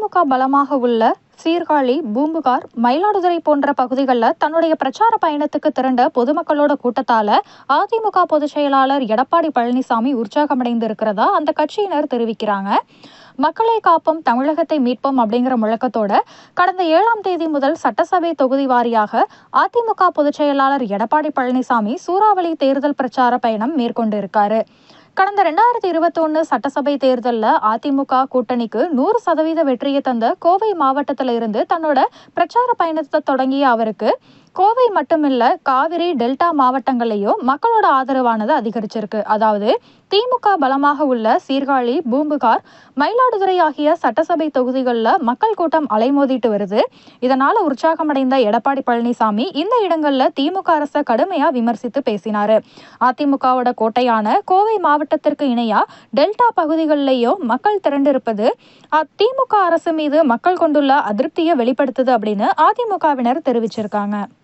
திமுக பலமாக உள்ள சீர்காழி, பூம்புகார், மயிலாடுதுறை போன்ற பகுதிகளில் தன்னுடைய பிரச்சார பயணத்துக்கு திரண்ட பொதுமக்களோட கூட்டத்தால அதிமுக பொதுச் செயலாளர் எடப்பாடி பழனிசாமி உற்சாகமடைந்து இருக்கிறதா அந்த கட்சியினர் தெரிவிக்கிறாங்க. மக்களை காப்போம், தமிழகத்தை மீட்போம் அப்படிங்கிற முழக்கத்தோட கடந்த 7ஆம் தேதி முதல் சட்டசபை தொகுதி வாரியாக அதிமுக பொதுச் செயலாளர் எடப்பாடி பழனிசாமி சூறாவளி தேர்தல் பிரச்சார பயணம் மேற்கொண்டு இருக்காரு. கடந்த 2021 சட்டசபை தேர்தலில் அதிமுக கூட்டணிக்கு 100% வெற்றியை தந்த கோவை மாவட்டத்தில இருந்து தன்னோட பிரச்சார பயணத்தை தொடங்கிய அவருக்கு கோவை மட்டுமில்ல, காவிரி டெல்டா மாவட்டங்களையும் மக்களோட ஆதரவானது அதிகரிச்சிருக்கு. அதாவது திமுக பலமாக உள்ள சீர்காழி, பூம்புகார், மயிலாடுதுறை ஆகிய சட்டசபை தொகுதிகளில் மக்கள் கூட்டம் அலைமோதிட்டு வருது. இதனால உற்சாகமடைந்த எடப்பாடி பழனிசாமி இந்த இடங்கள்ல திமுக அரசை கடுமையா விமர்சித்து பேசினாரு. அதிமுகவோட கோட்டையான கோவை மாவட்டத்திற்கு இணையா டெல்டா பகுதிகளிலேயும் மக்கள் திரண்டிருப்பது திமுக அரசு மீது மக்கள் கொண்டுள்ள அதிருப்தியை வெளிப்படுத்துது அப்படின்னு அதிமுகவினர் தெரிவிச்சிருக்காங்க.